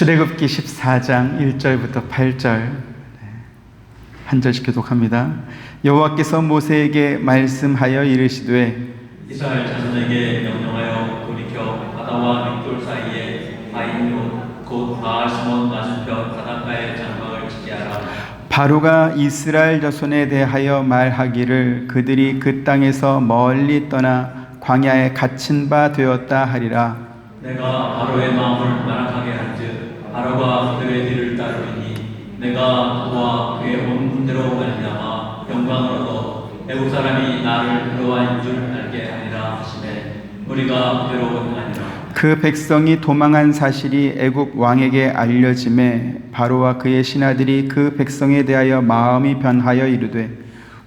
출애굽기 14장 1절부터 8절 한 절씩 교독합니다. 여호와께서 모세에게 말씀하여 이르시되 이스라엘 자손에게 명령하여 돌이켜 바다와 믹돌 사이에 바인롯 곧 바알스몬 맞은편 바닷가에 장막을 치게 하라. 바로가 이스라엘 자손에 대하여 말하기를 그들이 그 땅에서 멀리 떠나 광야에 갇힌 바 되었다 하리라. 내가 바로의 마음을 완악하게 한즉 바로가 그들의 뒤를 따르리니 내가 그와 그의 온 군대로 말미암아 영광을 얻어 애국 사람이 나를 부러워한 줄 알게 하리라 하시매 우리가 그대로 행하니라. 그 백성이 도망한 사실이 애굽 왕에게 알려짐에 바로와 그의 신하들이 그 백성에 대하여 마음이 변하여 이르되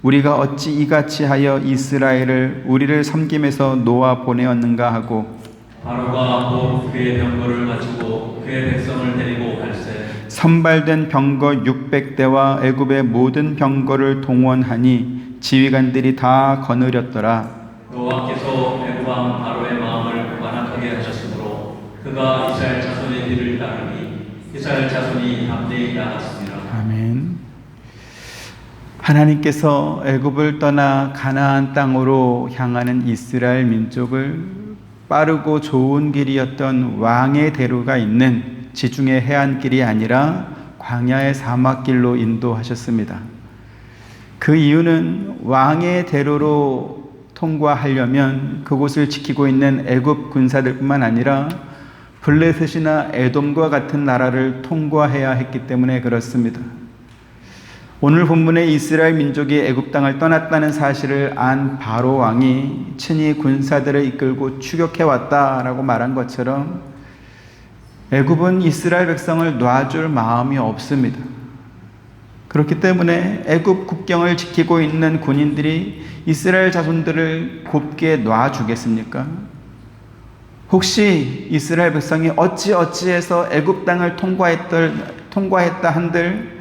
우리가 어찌 이같이 하여 이스라엘을 우리를 섬김에서 놓아 보내었는가 하고 바로가 곧 그의 병거를 마치고 그의 백성을 데리고 갈새 선발된 병거 600대와 애굽의 모든 병거를 동원하니 지휘관들이 다 거느렸더라. 여호와께서 애굽 왕 바로의 마음을 완악하게 하셨으므로 그가 이스라엘 자손의 뒤를 따르니 이스라엘 자손이 담대히 나갔습니다. 아멘. 하나님께서 애굽을 떠나 가나안 땅으로 향하는 이스라엘 민족을 빠르고 좋은 길이었던 왕의 대로가 있는 지중해 해안길이 아니라 광야의 사막길로 인도하셨습니다. 그 이유는 왕의 대로로 통과하려면 그곳을 지키고 있는 애굽 군사들뿐만 아니라 블레셋이나 에돔과 같은 나라를 통과해야 했기 때문에 그렇습니다. 오늘 본문의 이스라엘 민족이 애굽 땅을 떠났다는 사실을 안 바로 왕이 친히 군사들을 이끌고 추격해 왔다라고 말한 것처럼 애굽은 이스라엘 백성을 놔줄 마음이 없습니다. 그렇기 때문에 애굽 국경을 지키고 있는 군인들이 이스라엘 자손들을 곱게 놔주겠습니까? 혹시 이스라엘 백성이 어찌해서 애굽 땅을 통과했다 한들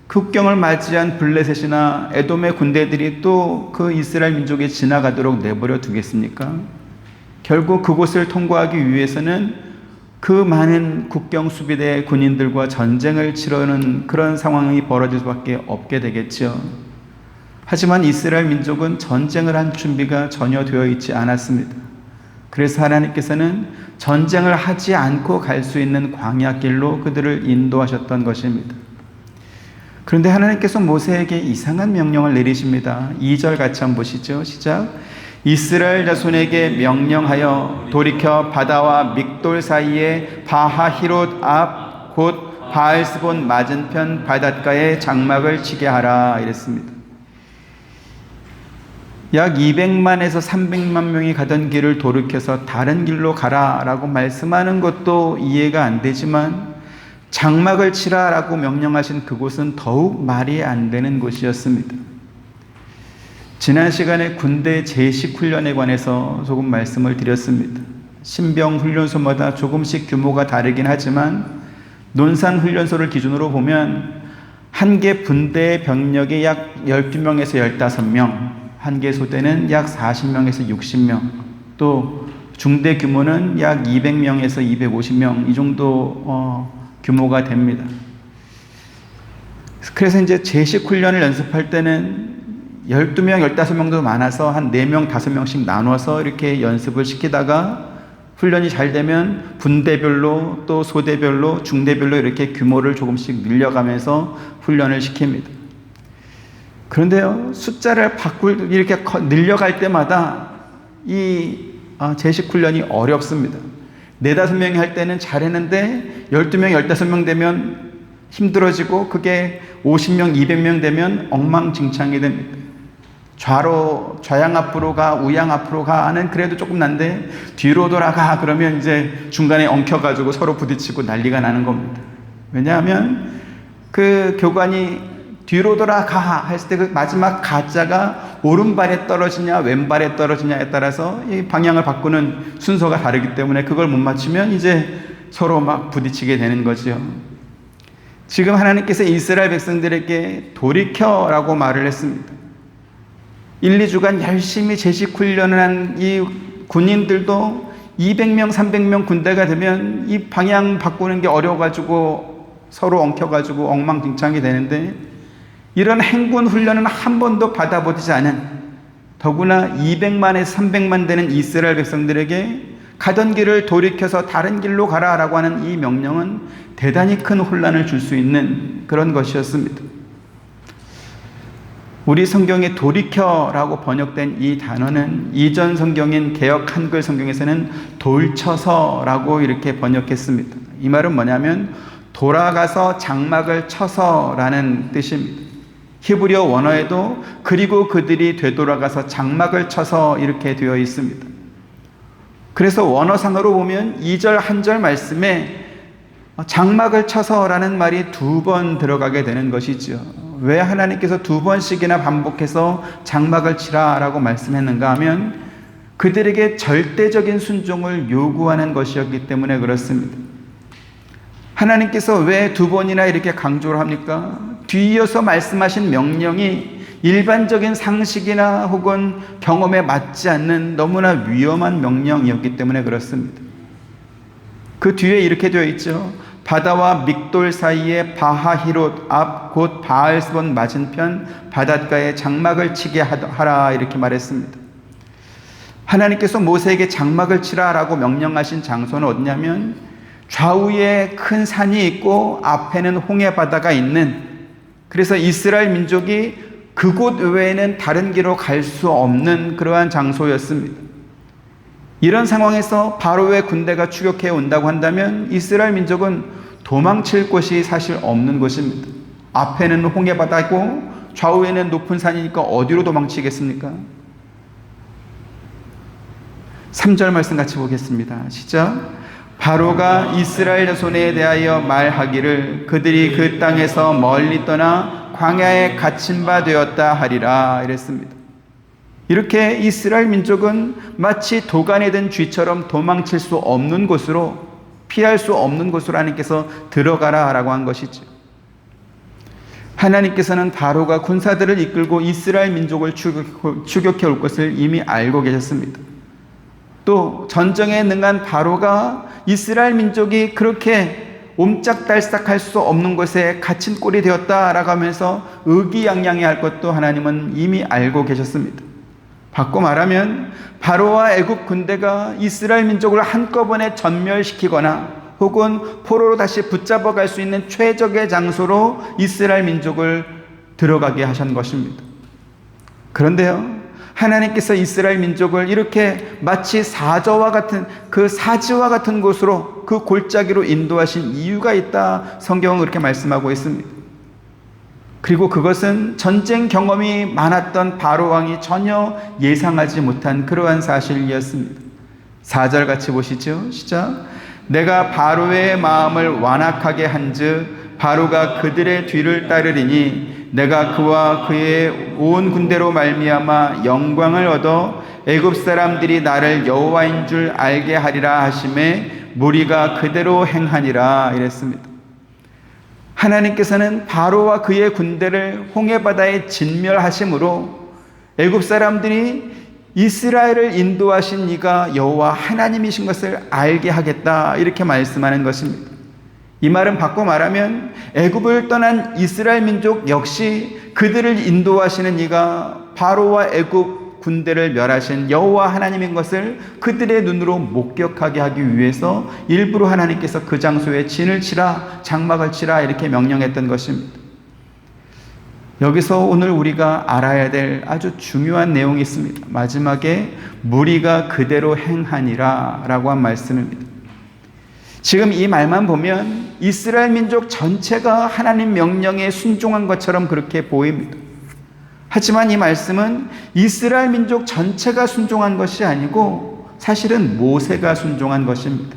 국경을 맞이한 블레셋이나 에돔의 군대들이 또 그 이스라엘 민족이 지나가도록 내버려 두겠습니까? 결국 그곳을 통과하기 위해서는 그 많은 국경 수비대 군인들과 전쟁을 치르는 그런 상황이 벌어질 수밖에 없게 되겠죠. 하지만 이스라엘 민족은 전쟁을 한 준비가 전혀 되어 있지 않았습니다. 그래서 하나님께서는 전쟁을 하지 않고 갈 수 있는 광야길로 그들을 인도하셨던 것입니다. 그런데 하나님께서 모세에게 이상한 명령을 내리십니다. 2절 같이 한번 보시죠. 시작. 이스라엘 자손에게 명령하여 돌이켜 바다와 믹돌 사이에 바하히롯 앞 곧 바알스본 맞은편 바닷가에 장막을 치게 하라 이랬습니다. 약 200만에서 300만 명이 가던 길을 돌이켜서 다른 길로 가라라고 말씀하는 것도 이해가 안 되지만 장막을 치라라고 명령하신 그곳은 더욱 말이 안 되는 곳이었습니다. 지난 시간에 군대 제식 훈련에 관해서 조금 말씀을 드렸습니다. 신병 훈련소마다 조금씩 규모가 다르긴 하지만 논산 훈련소를 기준으로 보면 한 개 분대의 병력이 약 12명에서 15명, 한 개 소대는 약 40명에서 60명, 또 중대 규모는 약 200명에서 250명 이 정도 규모가 됩니다. 그래서 이제 제식 훈련을 연습할 때는 12명, 15명도 많아서 한 4명, 5명씩 나눠서 이렇게 연습을 시키다가 훈련이 잘 되면 분대별로 또 소대별로 중대별로 이렇게 규모를 조금씩 늘려가면서 훈련을 시킵니다. 그런데요, 숫자를 이렇게 늘려갈 때마다 이 제식 훈련이 어렵습니다. 4-5명이 할 때는 잘했는데 12명, 15명 되면 힘들어지고 그게 50명, 200명 되면 엉망진창이 됩니다. 좌양 앞으로 가, 우양 앞으로 가 하는 그래도 조금 난데 뒤로 돌아가 그러면 이제 중간에 엉켜가지고 서로 부딪히고 난리가 나는 겁니다. 왜냐하면 그 교관이 뒤로 돌아가 했을 때 그 마지막 가자가 오른발에 떨어지냐 왼발에 떨어지냐에 따라서 이 방향을 바꾸는 순서가 다르기 때문에 그걸 못 맞추면 이제 서로 막 부딪히게 되는 거죠. 지금 하나님께서 이스라엘 백성들에게 돌이켜라고 말을 했습니다. 1-2주간 열심히 제식 훈련을 한 이 군인들도 200명, 300명 군대가 되면 이 방향 바꾸는 게 어려워가지고 서로 엉켜가지고 엉망진창이 되는데, 이런 행군 훈련은 한 번도 받아보지 않은, 더구나 200만에서 300만 되는 이스라엘 백성들에게 가던 길을 돌이켜서 다른 길로 가라라고 하는 이 명령은 대단히 큰 혼란을 줄 수 있는 그런 것이었습니다. 우리 성경에 돌이켜라고 번역된 이 단어는 이전 성경인 개역 한글 성경에서는 돌쳐서라고 이렇게 번역했습니다. 이 말은 뭐냐면 돌아가서 장막을 쳐서라는 뜻입니다. 히브리어 원어에도 그리고 그들이 되돌아가서 장막을 쳐서 이렇게 되어 있습니다. 그래서 원어상으로 보면 2절 한 절 말씀에 장막을 쳐서라는 말이 2번 들어가게 되는 것이죠. 왜 하나님께서 2번씩이나 반복해서 장막을 치라라고 말씀했는가 하면 그들에게 절대적인 순종을 요구하는 것이었기 때문에 그렇습니다. 하나님께서 왜 2번이나 이렇게 강조를 합니까? 뒤이어서 말씀하신 명령이 일반적인 상식이나 혹은 경험에 맞지 않는 너무나 위험한 명령이었기 때문에 그렇습니다. 그 뒤에 이렇게 되어 있죠. 바다와 믹돌 사이에 바하히롯 앞 곧 바알스본 맞은편 바닷가에 장막을 치게 하라 이렇게 말했습니다. 하나님께서 모세에게 장막을 치라라고 명령하신 장소는 어디냐면 좌우에 큰 산이 있고 앞에는 홍해 바다가 있는, 그래서 이스라엘 민족이 그곳 외에는 다른 길로 갈 수 없는 그러한 장소였습니다. 이런 상황에서 바로의 군대가 추격해 온다고 한다면 이스라엘 민족은 도망칠 곳이 사실 없는 곳입니다. 앞에는 홍해 바다고 좌우에는 높은 산이니까 어디로 도망치겠습니까? 3절 말씀 같이 보겠습니다. 시작. 바로가 이스라엘 자손에 대하여 말하기를 그들이 그 땅에서 멀리 떠나 광야에 갇힌 바 되었다 하리라 이랬습니다. 이렇게 이스라엘 민족은 마치 도간에 든 쥐처럼 도망칠 수 없는 곳으로, 피할 수 없는 곳으로 하나님께서 들어가라 라고 한 것이죠. 하나님께서는 바로가 군사들을 이끌고 이스라엘 민족을 추격해 올 것을 이미 알고 계셨습니다. 또 전쟁에 능한 바로가 이스라엘 민족이 그렇게 옴짝달싹할 수 없는 곳에 갇힌 꼴이 되었다라고 하면서 의기양양해할 것도 하나님은 이미 알고 계셨습니다. 바꿔 말하면 바로와 애굽 군대가 이스라엘 민족을 한꺼번에 전멸시키거나 혹은 포로로 다시 붙잡아 갈 수 있는 최적의 장소로 이스라엘 민족을 들어가게 하신 것입니다. 그런데요, 하나님께서 이스라엘 민족을 이렇게 마치 사지와 같은 곳으로, 그 골짜기로 인도하신 이유가 있다, 성경은 그렇게 말씀하고 있습니다. 그리고 그것은 전쟁 경험이 많았던 바로 왕이 전혀 예상하지 못한 그러한 사실이었습니다. 4절 같이 보시죠. 시작. 내가 바로의 마음을 완악하게 한즉 바로가 그들의 뒤를 따르리니 내가 그와 그의 온 군대로 말미암아 영광을 얻어 애굽 사람들이 나를 여호와인 줄 알게 하리라 하심에 무리가 그대로 행하니라 이랬습니다. 하나님께서는 바로와 그의 군대를 홍해바다에 진멸하심으로 애굽 사람들이 이스라엘을 인도하신 이가 여호와 하나님이신 것을 알게 하겠다 이렇게 말씀하는 것입니다. 이 말은 바꿔 말하면 애굽을 떠난 이스라엘 민족 역시 그들을 인도하시는 이가 바로와 애굽 군대를 멸하신 여호와 하나님인 것을 그들의 눈으로 목격하게 하기 위해서 일부러 하나님께서 그 장소에 진을 치라, 장막을 치라 이렇게 명령했던 것입니다. 여기서 오늘 우리가 알아야 될 아주 중요한 내용이 있습니다. 마지막에 무리가 그대로 행하니라 라고 한 말씀입니다. 지금 이 말만 보면 이스라엘 민족 전체가 하나님 명령에 순종한 것처럼 그렇게 보입니다. 하지만 이 말씀은 이스라엘 민족 전체가 순종한 것이 아니고 사실은 모세가 순종한 것입니다.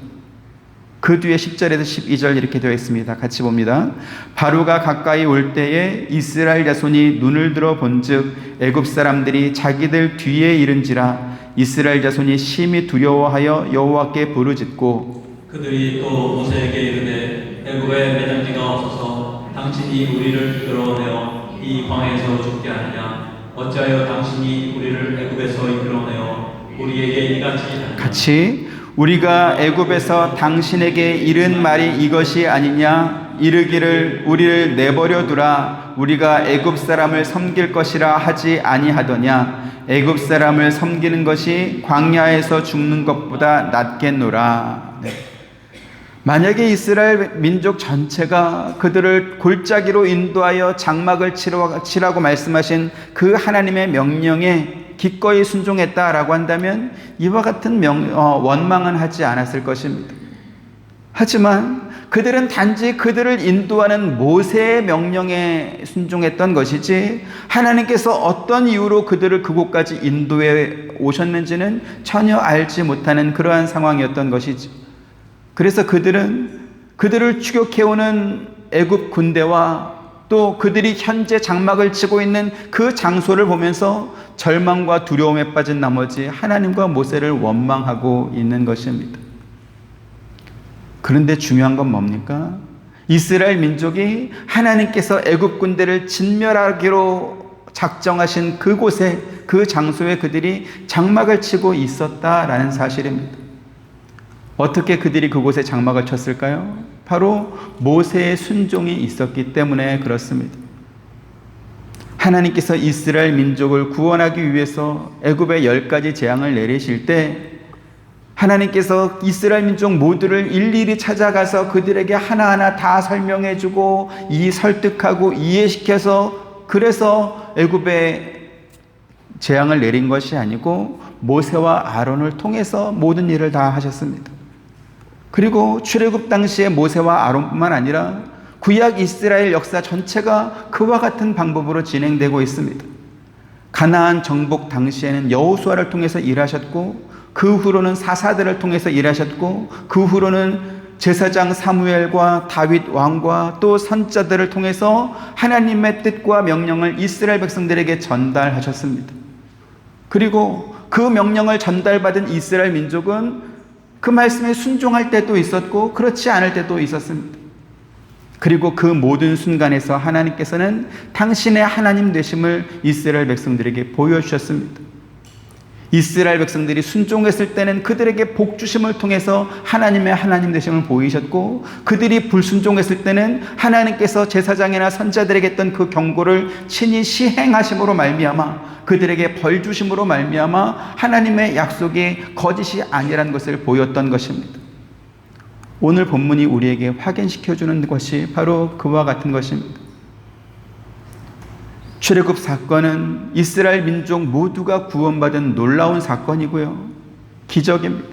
그 뒤에 10절에서 12절 이렇게 되어 있습니다. 같이 봅니다. 바로가 가까이 올 때에 이스라엘 자손이 눈을 들어 본즉 애굽 사람들이 자기들 뒤에 이른지라 이스라엘 자손이 심히 두려워하여 여호와께 부르짖고 그들이 또 모세에게 이르되 애굽에 매장지가 없어서 당신이 우리를 이끌어내어 이 광야에서 죽게 하느냐 어찌하여 당신이 우리를 애굽에서 이끌어내어 우리에게 이같이 하느냐 같이 우리가 애굽에서 당신에게 이른 말이 이것이 아니냐? 이르기를 우리를 내버려 두라. 우리가 애굽 사람을 섬길 것이라 하지 아니하더냐? 애굽 사람을 섬기는 것이 광야에서 죽는 것보다 낫겠노라. 네. 만약에 이스라엘 민족 전체가 그들을 골짜기로 인도하여 장막을 치라고 말씀하신 그 하나님의 명령에 기꺼이 순종했다라고 한다면 이와 같은 원망은 하지 않았을 것입니다. 하지만 그들은 단지 그들을 인도하는 모세의 명령에 순종했던 것이지 하나님께서 어떤 이유로 그들을 그곳까지 인도해 오셨는지는 전혀 알지 못하는 그러한 상황이었던 것이지. 그래서 그들을 추격해오는 애굽 군대와 또 그들이 현재 장막을 치고 있는 그 장소를 보면서 절망과 두려움에 빠진 나머지 하나님과 모세를 원망하고 있는 것입니다. 그런데 중요한 건 뭡니까? 이스라엘 민족이 하나님께서 애굽 군대를 진멸하기로 작정하신 그곳에, 그 장소에 그들이 장막을 치고 있었다라는 사실입니다. 어떻게 그들이 그곳에 장막을 쳤을까요? 바로 모세의 순종이 있었기 때문에 그렇습니다. 하나님께서 이스라엘 민족을 구원하기 위해서 애굽에 10가지 재앙을 내리실 때 하나님께서 이스라엘 민족 모두를 일일이 찾아가서 그들에게 하나하나 다 설명해주고 설득하고 이해시켜서 그래서 애굽에 재앙을 내린 것이 아니고 모세와 아론을 통해서 모든 일을 다 하셨습니다. 그리고 출애굽 당시에 모세와 아론뿐만 아니라 구약 이스라엘 역사 전체가 그와 같은 방법으로 진행되고 있습니다. 가나안 정복 당시에는 여호수아를 통해서 일하셨고 그 후로는 사사들을 통해서 일하셨고 그 후로는 제사장 사무엘과 다윗 왕과 또 선자들을 통해서 하나님의 뜻과 명령을 이스라엘 백성들에게 전달하셨습니다. 그리고 그 명령을 전달받은 이스라엘 민족은 그 말씀에 순종할 때도 있었고 그렇지 않을 때도 있었습니다. 그리고 그 모든 순간에서 하나님께서는 당신의 하나님 되심을 이스라엘 백성들에게 보여주셨습니다. 이스라엘 백성들이 순종했을 때는 그들에게 복 주심을 통해서 하나님의 하나님 되심을 보이셨고 그들이 불순종했을 때는 하나님께서 제사장이나 선자들에게 했던 그 경고를 친히 시행하심으로 말미암아 그들에게 벌 주심으로 말미암아 하나님의 약속이 거짓이 아니라는 것을 보였던 것입니다. 오늘 본문이 우리에게 확인시켜주는 것이 바로 그와 같은 것입니다. 출애굽 사건은 이스라엘 민족 모두가 구원받은 놀라운 사건이고요. 기적입니다.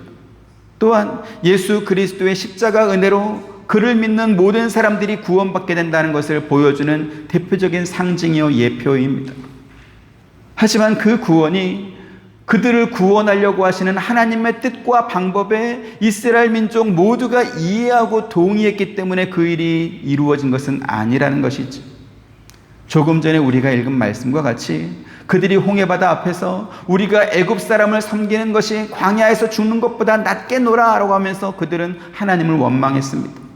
또한 예수 그리스도의 십자가 은혜로 그를 믿는 모든 사람들이 구원받게 된다는 것을 보여주는 대표적인 상징이요 예표입니다. 하지만 그 구원이 그들을 구원하려고 하시는 하나님의 뜻과 방법에 이스라엘 민족 모두가 이해하고 동의했기 때문에 그 일이 이루어진 것은 아니라는 것이죠. 조금 전에 우리가 읽은 말씀과 같이 그들이 홍해바다 앞에서 우리가 애굽 사람을 섬기는 것이 광야에서 죽는 것보다 낫겠노라 라고 하면서 그들은 하나님을 원망했습니다.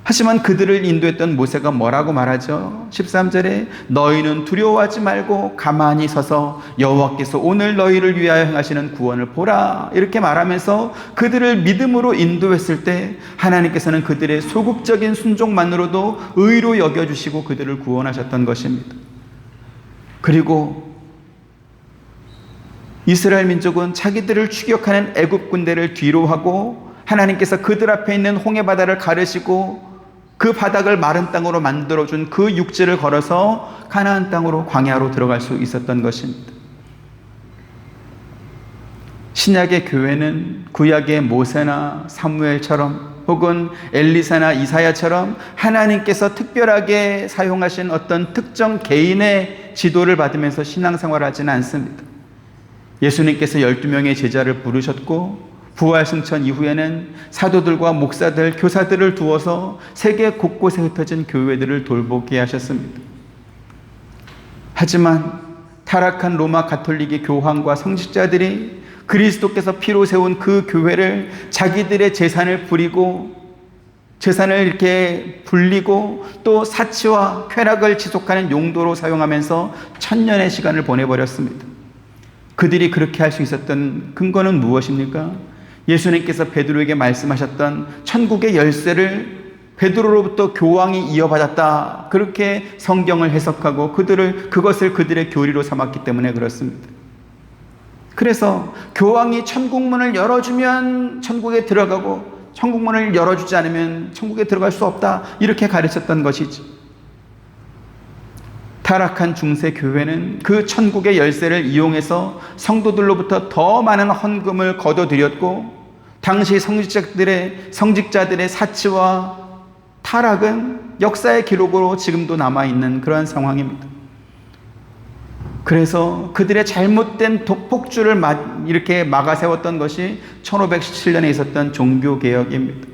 하지만 그들을 인도했던 모세가 뭐라고 말하죠? 13절에 너희는 두려워하지 말고 가만히 서서 여호와께서 오늘 너희를 위하여 행하시는 구원을 보라 이렇게 말하면서 그들을 믿음으로 인도했을 때 하나님께서는 그들의 소극적인 순종만으로도 의로 여겨주시고 그들을 구원하셨던 것입니다. 그리고 이스라엘 민족은 자기들을 추격하는 애굽 군대를 뒤로하고 하나님께서 그들 앞에 있는 홍해바다를 가르시고 그 바닥을 마른 땅으로 만들어준 그 육지를 걸어서 가나안 땅으로 광야로 들어갈 수 있었던 것입니다. 신약의 교회는 구약의 모세나 사무엘처럼 혹은 엘리사나 이사야처럼 하나님께서 특별하게 사용하신 어떤 특정 개인의 지도를 받으면서 신앙생활을 하지는 않습니다. 예수님께서 12명의 제자를 부르셨고 부활승천 이후에는 사도들과 목사들, 교사들을 두어서 세계 곳곳에 흩어진 교회들을 돌보게 하셨습니다. 하지만 타락한 로마 가톨릭의 교황과 성직자들이 그리스도께서 피로 세운 그 교회를 자기들의 재산을 부리고 재산을 이렇게 불리고 또 사치와 쾌락을 지속하는 용도로 사용하면서 천년의 시간을 보내버렸습니다. 그들이 그렇게 할 수 있었던 근거는 무엇입니까? 예수님께서 베드로에게 말씀하셨던 천국의 열쇠를 베드로로부터 교황이 이어받았다, 그렇게 성경을 해석하고 그것을 그들의 교리로 삼았기 때문에 그렇습니다. 그래서 교황이 천국문을 열어주면 천국에 들어가고 천국문을 열어주지 않으면 천국에 들어갈 수 없다, 이렇게 가르쳤던 것이지. 타락한 중세 교회는 그 천국의 열쇠를 이용해서 성도들로부터 더 많은 헌금을 거둬들였고, 당시 성직자들의 사치와 타락은 역사의 기록으로 지금도 남아있는 그러한 상황입니다. 그래서 그들의 잘못된 폭주를 이렇게 막아세웠던 것이 1517년에 있었던 종교개혁입니다.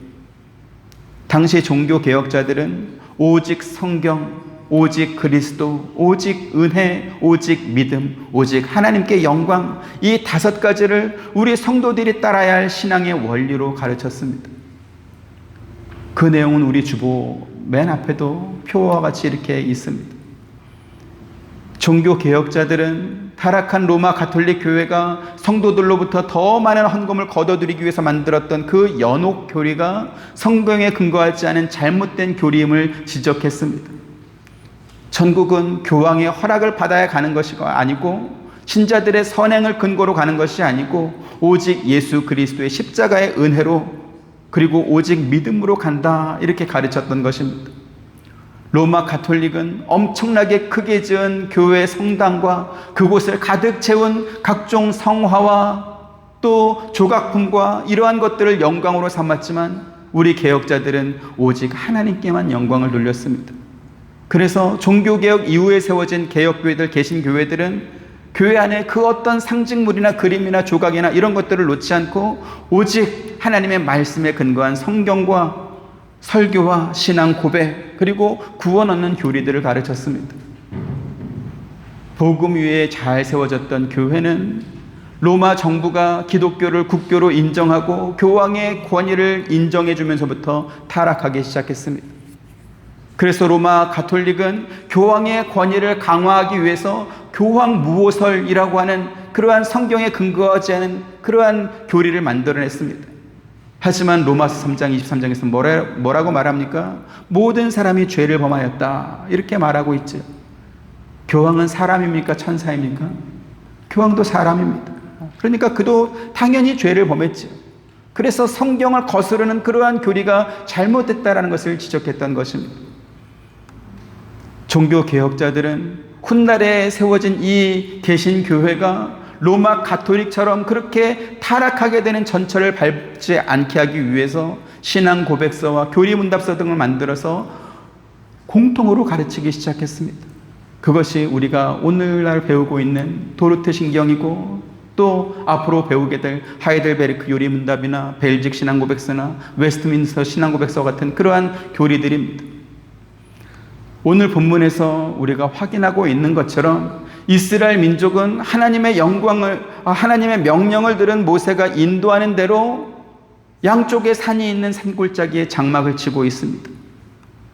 당시 종교개혁자들은 오직 성경, 오직 그리스도, 오직 은혜, 오직 믿음, 오직 하나님께 영광, 이 5가지를 우리 성도들이 따라야 할 신앙의 원리로 가르쳤습니다. 그 내용은 우리 주보 맨 앞에도 표와 같이 이렇게 있습니다. 종교개혁자들은 타락한 로마 가톨릭 교회가 성도들로부터 더 많은 헌금을 거둬들이기 위해서 만들었던 그 연옥 교리가 성경에 근거하지 않은 잘못된 교리임을 지적했습니다. 천국은 교황의 허락을 받아야 가는 것이 아니고, 신자들의 선행을 근거로 가는 것이 아니고, 오직 예수 그리스도의 십자가의 은혜로, 그리고 오직 믿음으로 간다, 이렇게 가르쳤던 것입니다. 로마 가톨릭은 엄청나게 크게 지은 교회 성당과 그곳을 가득 채운 각종 성화와 또 조각품과 이러한 것들을 영광으로 삼았지만, 우리 개혁자들은 오직 하나님께만 영광을 돌렸습니다. 그래서 종교개혁 이후에 세워진 개혁교회들, 개신교회들은 교회 안에 그 어떤 상징물이나 그림이나 조각이나 이런 것들을 놓지 않고 오직 하나님의 말씀에 근거한 성경과 설교와 신앙 고백, 그리고 구원 얻는 교리들을 가르쳤습니다. 복음 위에 잘 세워졌던 교회는 로마 정부가 기독교를 국교로 인정하고 교황의 권위를 인정해 주면서부터 타락하기 시작했습니다. 그래서 로마 가톨릭은 교황의 권위를 강화하기 위해서 교황 무오설이라고 하는 그러한 성경에 근거하지 않은 그러한 교리를 만들어냈습니다. 하지만 로마서 3장 23장에서 뭐라고 말합니까? 모든 사람이 죄를 범하였다, 이렇게 말하고 있죠. 교황은 사람입니까? 천사입니까? 교황도 사람입니다. 그러니까 그도 당연히 죄를 범했죠. 그래서 성경을 거스르는 그러한 교리가 잘못됐다라는 것을 지적했던 것입니다. 종교개혁자들은 훗날에 세워진 이 개신교회가 로마 가톨릭처럼 그렇게 타락하게 되는 전철을 밟지 않게 하기 위해서 신앙 고백서와 교리문답서 등을 만들어서 공통으로 가르치기 시작했습니다. 그것이 우리가 오늘날 배우고 있는 도르트 신경이고, 또 앞으로 배우게 될 하이델베르크 요리문답이나 벨직 신앙고백서나 웨스트민스터 신앙고백서 같은 그러한 교리들입니다. 오늘 본문에서 우리가 확인하고 있는 것처럼 이스라엘 민족은 하나님의 명령을 들은 모세가 인도하는 대로 양쪽에 산이 있는 산골짜기에 장막을 치고 있습니다.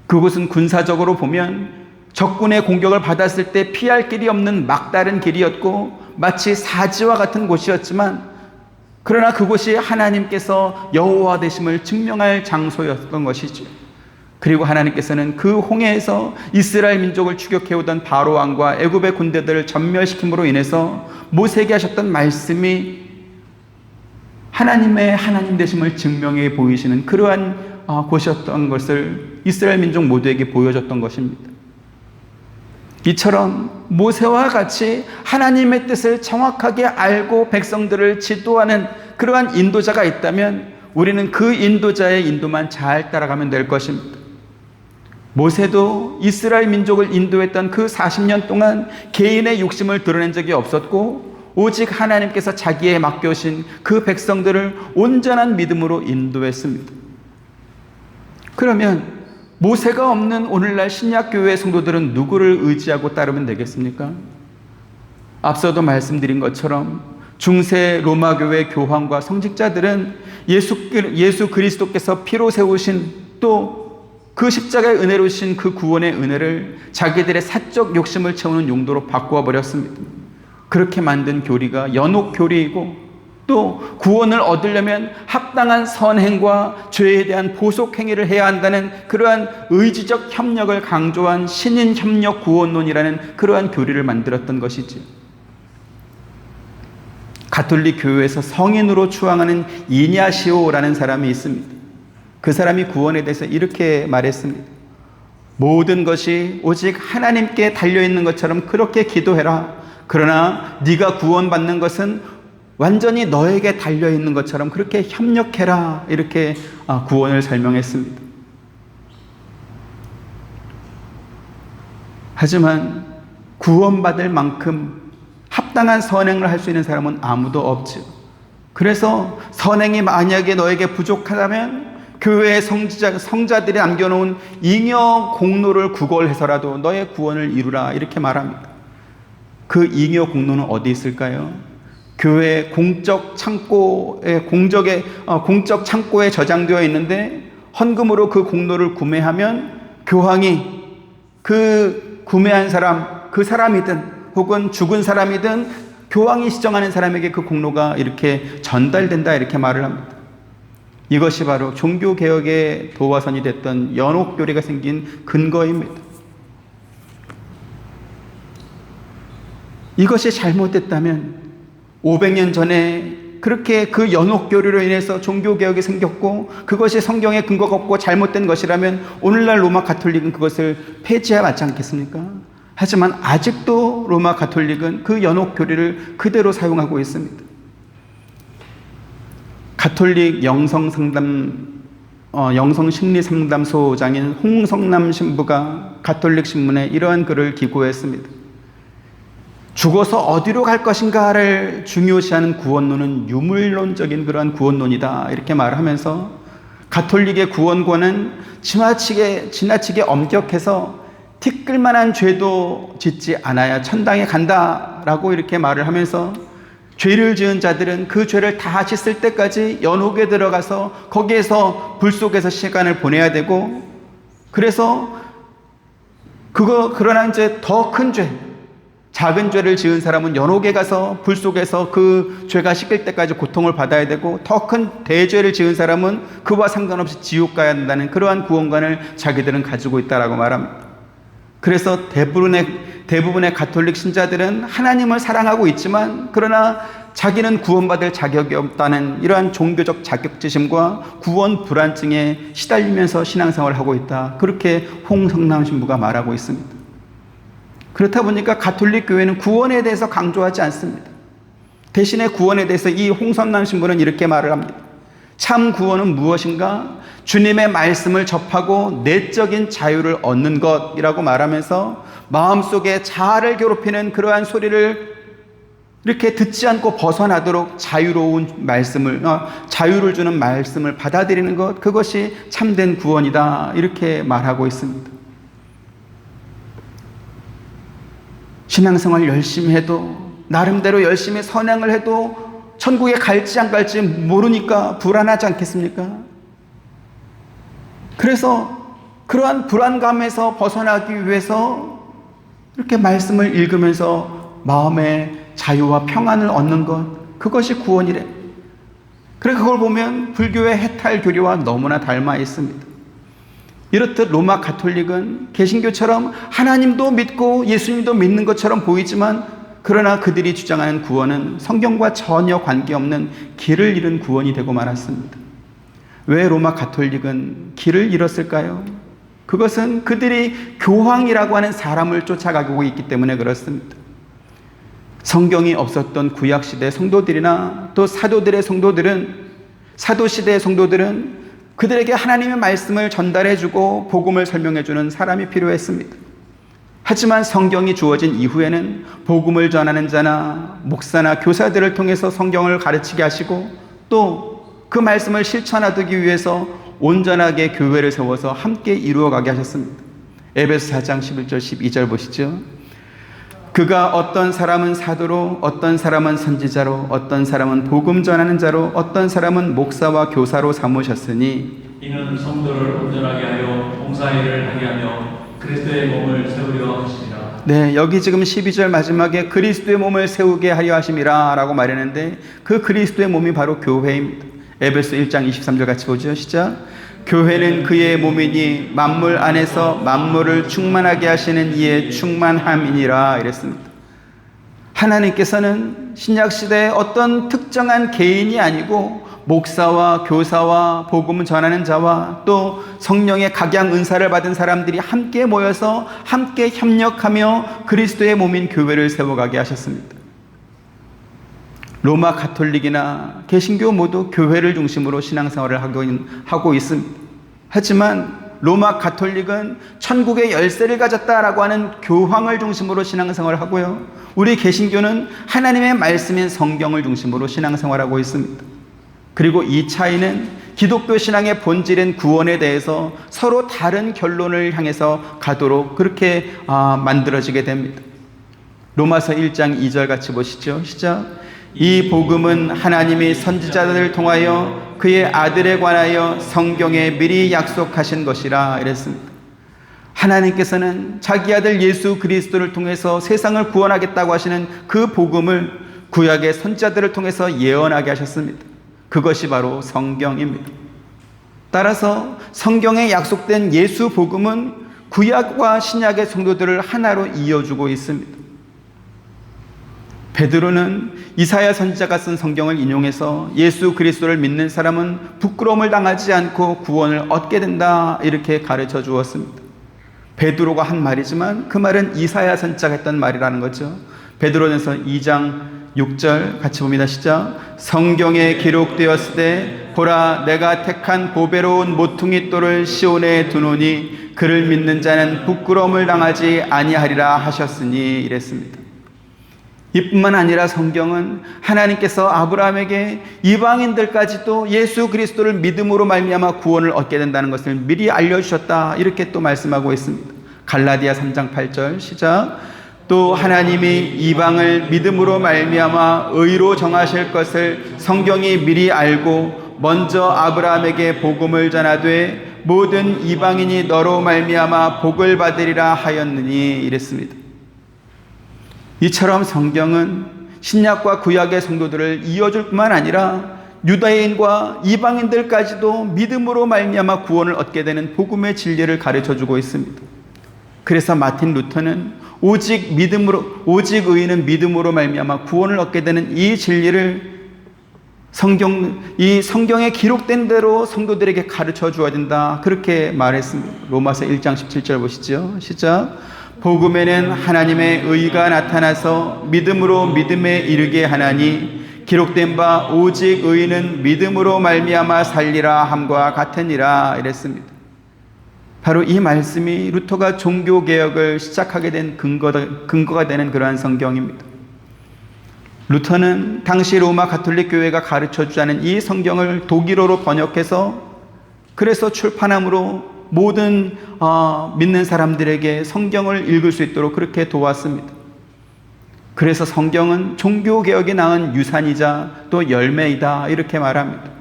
그곳은 군사적으로 보면 적군의 공격을 받았을 때 피할 길이 없는 막다른 길이었고, 마치 사지와 같은 곳이었지만, 그러나 그곳이 하나님께서 여호와 되심을 증명할 장소였던 것이죠. 그리고 하나님께서는 그 홍해에서 이스라엘 민족을 추격해오던 바로 왕과 애굽의 군대들을 전멸시킴으로 인해서 모세에게 하셨던 말씀이 하나님의 하나님 되심을 증명해 보이시는 그러한 곳이었던 것을 이스라엘 민족 모두에게 보여줬던 것입니다. 이처럼 모세와 같이 하나님의 뜻을 정확하게 알고 백성들을 지도하는 그러한 인도자가 있다면 우리는 그 인도자의 인도만 잘 따라가면 될 것입니다. 모세도 이스라엘 민족을 인도했던 그 40년 동안 개인의 욕심을 드러낸 적이 없었고, 오직 하나님께서 자기에 맡겨신 그 백성들을 온전한 믿음으로 인도했습니다. 그러면 모세가 없는 오늘날 신약교회 성도들은 누구를 의지하고 따르면 되겠습니까? 앞서도 말씀드린 것처럼 중세 로마교회 교황과 성직자들은 예수 그리스도께서 피로 세우신 또 그 십자가의 은혜로 주신 그 구원의 은혜를 자기들의 사적 욕심을 채우는 용도로 바꾸어 버렸습니다. 그렇게 만든 교리가 연옥 교리이고, 또 구원을 얻으려면 합당한 선행과 죄에 대한 보속 행위를 해야 한다는 그러한 의지적 협력을 강조한 신인 협력 구원론이라는 그러한 교리를 만들었던 것이지요. 가톨릭 교회에서 성인으로 추앙하는 이냐시오라는 사람이 있습니다. 그 사람이 구원에 대해서 이렇게 말했습니다. 모든 것이 오직 하나님께 달려있는 것처럼 그렇게 기도해라. 그러나 네가 구원받는 것은 완전히 너에게 달려있는 것처럼 그렇게 협력해라. 이렇게 구원을 설명했습니다. 하지만 구원받을 만큼 합당한 선행을 할 수 있는 사람은 아무도 없죠. 그래서 선행이 만약에 너에게 부족하다면 교회의 성자들이 남겨놓은 잉여 공로를 구걸해서라도 너의 구원을 이루라. 이렇게 말합니다. 그 잉여 공로는 어디 있을까요? 교회 공적 창고에 저장되어 있는데 헌금으로 그 공로를 구매하면 교황이 그 구매한 사람, 그 사람이든 혹은 죽은 사람이든 교황이 시정하는 사람에게 그 공로가 이렇게 전달된다. 이렇게 말을 합니다. 이것이 바로 종교개혁의 도화선이 됐던 연옥교리가 생긴 근거입니다. 이것이 잘못됐다면 500년 전에 그렇게 그 연옥교리로 인해서 종교개혁이 생겼고 그것이 성경에 근거가 없고 잘못된 것이라면 오늘날 로마 가톨릭은 그것을 폐지해야 맞지 않겠습니까? 하지만 아직도 로마 가톨릭은 그 연옥교리를 그대로 사용하고 있습니다. 가톨릭 영성심리상담소장인 홍성남 신부가 가톨릭 신문에 이러한 글을 기고했습니다. 죽어서 어디로 갈 것인가를 중요시하는 구원론은 유물론적인 그러한 구원론이다. 이렇게 말하면서 가톨릭의 구원권은 지나치게 엄격해서 티끌만한 죄도 짓지 않아야 천당에 간다라고 이렇게 말을 하면서 죄를 지은 자들은 그 죄를 다 씻을 때까지 연옥에 들어가서 거기에서 불 속에서 시간을 보내야 되고 그래서 그러나 이제 더 큰 죄, 작은 죄를 지은 사람은 연옥에 가서 불 속에서 그 죄가 씻길 때까지 고통을 받아야 되고 더 큰 대죄를 지은 사람은 그와 상관없이 지옥 가야 한다는 그러한 구원관을 자기들은 가지고 있다라고 말합니다. 그래서 대부분의 가톨릭 신자들은 하나님을 사랑하고 있지만 그러나 자기는 구원받을 자격이 없다는 이러한 종교적 자격지심과 구원 불안증에 시달리면서 신앙생활을 하고 있다. 그렇게 홍성남 신부가 말하고 있습니다. 그렇다 보니까 가톨릭 교회는 구원에 대해서 강조하지 않습니다. 대신에 구원에 대해서 이 홍성남 신부는 이렇게 말을 합니다. 참 구원은 무엇인가? 주님의 말씀을 접하고 내적인 자유를 얻는 것이라고 말하면서 마음속에 자아를 괴롭히는 그러한 소리를 이렇게 듣지 않고 벗어나도록 자유로운 말씀을, 자유를 주는 말씀을 받아들이는 것, 그것이 참된 구원이다. 이렇게 말하고 있습니다. 신앙생활 열심히 해도, 나름대로 열심히 선행을 해도 천국에 갈지 안 갈지 모르니까 불안하지 않겠습니까? 그래서 그러한 불안감에서 벗어나기 위해서 이렇게 말씀을 읽으면서 마음의 자유와 평안을 얻는 것, 그것이 구원이래. 그래서 그걸 보면 불교의 해탈 교리와 너무나 닮아 있습니다. 이렇듯 로마 가톨릭은 개신교처럼 하나님도 믿고 예수님도 믿는 것처럼 보이지만 그러나 그들이 주장하는 구원은 성경과 전혀 관계없는 길을 잃은 구원이 되고 말았습니다. 왜 로마 가톨릭은 길을 잃었을까요? 그것은 그들이 교황이라고 하는 사람을 쫓아가고 있기 때문에 그렇습니다. 성경이 없었던 구약시대 성도들이나 또 사도시대의 성도들은 그들에게 하나님의 말씀을 전달해주고 복음을 설명해주는 사람이 필요했습니다. 하지만 성경이 주어진 이후에는 복음을 전하는 자나 목사나 교사들을 통해서 성경을 가르치게 하시고 또 그 말씀을 실천하기 위해서 온전하게 교회를 세워서 함께 이루어가게 하셨습니다. 에베소 4장 11절 12절 보시죠. 그가 어떤 사람은 사도로, 어떤 사람은 선지자로, 어떤 사람은 복음 전하는 자로, 어떤 사람은 목사와 교사로 삼으셨으니 이는 성도를 온전하게 하여 봉사일을 하게 하며 그리스도의 몸을 세우려 하시니라. 네, 여기 지금 12절 마지막에 그리스도의 몸을 세우게 하려 하심이라 라고 말했는데 그 그리스도의 몸이 바로 교회입니다. 에베소 1장 23절 같이 보죠. 시작. 교회는 그의 몸이니 만물 안에서 만물을 충만하게 하시는 이의 충만함이니라 이랬습니다. 하나님께서는 신약시대에 어떤 특정한 개인이 아니고 목사와 교사와 복음을 전하는 자와 또 성령의 각양 은사를 받은 사람들이 함께 모여서 함께 협력하며 그리스도의 몸인 교회를 세워가게 하셨습니다. 로마 가톨릭이나 개신교 모두 교회를 중심으로 신앙생활을 하고 있습니다. 하지만 로마 가톨릭은 천국의 열쇠를 가졌다라고 하는 교황을 중심으로 신앙생활을 하고요. 우리 개신교는 하나님의 말씀인 성경을 중심으로 신앙생활하고 있습니다. 그리고 이 차이는 기독교 신앙의 본질인 구원에 대해서 서로 다른 결론을 향해서 가도록 그렇게 만들어지게 됩니다. 로마서 1장 2절 같이 보시죠. 시작. 이 복음은 하나님이 선지자들을 통하여 그의 아들에 관하여 성경에 미리 약속하신 것이라 이랬습니다. 하나님께서는 자기 아들 예수 그리스도를 통해서 세상을 구원하겠다고 하시는 그 복음을 구약의 선지자들을 통해서 예언하게 하셨습니다. 그것이 바로 성경입니다. 따라서 성경에 약속된 예수 복음은 구약과 신약의 성도들을 하나로 이어주고 있습니다. 베드로는 이사야 선지자가 쓴 성경을 인용해서 예수 그리스도를 믿는 사람은 부끄러움을 당하지 않고 구원을 얻게 된다 이렇게 가르쳐 주었습니다. 베드로가 한 말이지만 그 말은 이사야 선지자가 했던 말이라는 거죠. 베드로전서 2장 6절 같이 봅니다. 시작. 성경에 기록되었으되 보라 내가 택한 보배로운 모퉁이 돌을 시온에 두노니 그를 믿는 자는 부끄러움을 당하지 아니하리라 하셨으니 이랬습니다. 이뿐만 아니라 성경은 하나님께서 아브라함에게 이방인들까지도 예수 그리스도를 믿음으로 말미암아 구원을 얻게 된다는 것을 미리 알려주셨다 이렇게 또 말씀하고 있습니다. 갈라디아 3장 8절 시작. 또 하나님이 이방을 믿음으로 말미암아 의로 정하실 것을 성경이 미리 알고 먼저 아브라함에게 복음을 전하되 모든 이방인이 너로 말미암아 복을 받으리라 하였느니 이랬습니다. 이처럼 성경은 신약과 구약의 성도들을 이어줄 뿐만 아니라 유다인과 이방인들까지도 믿음으로 말미암아 구원을 얻게 되는 복음의 진리를 가르쳐주고 있습니다. 그래서 마틴 루터는 오직 의인은 믿음으로 말미암아 구원을 얻게 되는 이 진리를 이 성경에 기록된 대로 성도들에게 가르쳐 주어야 된다 그렇게 말했습니다. 로마서 1장 17절 보시죠. 시작. 복음에는 하나님의 의가 나타나서 믿음으로 믿음에 이르게 하나니 기록된 바 오직 의인은 믿음으로 말미암아 살리라 함과 같으니라 이랬습니다. 바로 이 말씀이 루터가 종교개혁을 시작하게 된 근거가 되는 그러한 성경입니다. 루터는 당시 로마 가톨릭 교회가 가르쳐주자는 이 성경을 독일어로 번역해서 그래서 출판함으로 모든 믿는 사람들에게 성경을 읽을 수 있도록 그렇게 도왔습니다. 그래서 성경은 종교개혁이 낳은 유산이자 또 열매이다 이렇게 말합니다.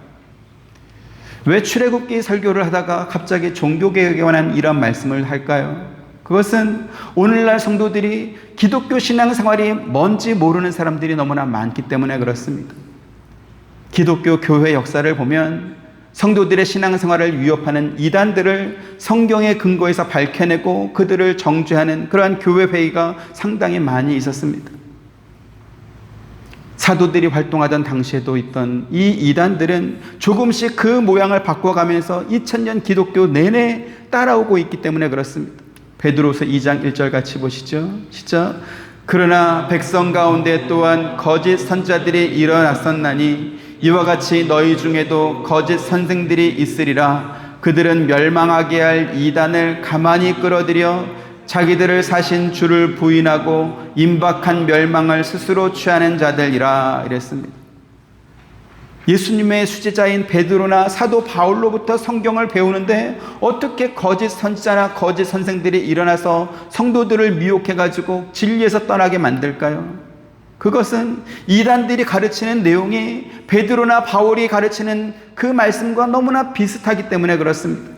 왜 출애굽기 설교를 하다가 갑자기 종교개혁에 관한 이런 말씀을 할까요? 그것은 오늘날 성도들이 기독교 신앙생활이 뭔지 모르는 사람들이 너무나 많기 때문에 그렇습니다. 기독교 교회 역사를 보면 성도들의 신앙생활을 위협하는 이단들을 성경의 근거에서 밝혀내고 그들을 정죄하는 그러한 교회 회의가 상당히 많이 있었습니다. 사도들이 활동하던 당시에도 있던 이 이단들은 조금씩 그 모양을 바꿔가면서 2000년 기독교 내내 따라오고 있기 때문에 그렇습니다. 베드로서 2장 1절 같이 보시죠. 시작. 그러나 백성 가운데 또한 거짓 선지자들이 일어났었나니 이와 같이 너희 중에도 거짓 선생들이 있으리라. 그들은 멸망하게 할 이단을 가만히 끌어들여 자기들을 사신 주를 부인하고 임박한 멸망을 스스로 취하는 자들이라 이랬습니다. 예수님의 수제자인 베드로나 사도 바울로부터 성경을 배우는데 어떻게 거짓 선지자나 거짓 선생들이 일어나서 성도들을 미혹해가지고 진리에서 떠나게 만들까요? 그것은 이단들이 가르치는 내용이 베드로나 바울이 가르치는 그 말씀과 너무나 비슷하기 때문에 그렇습니다.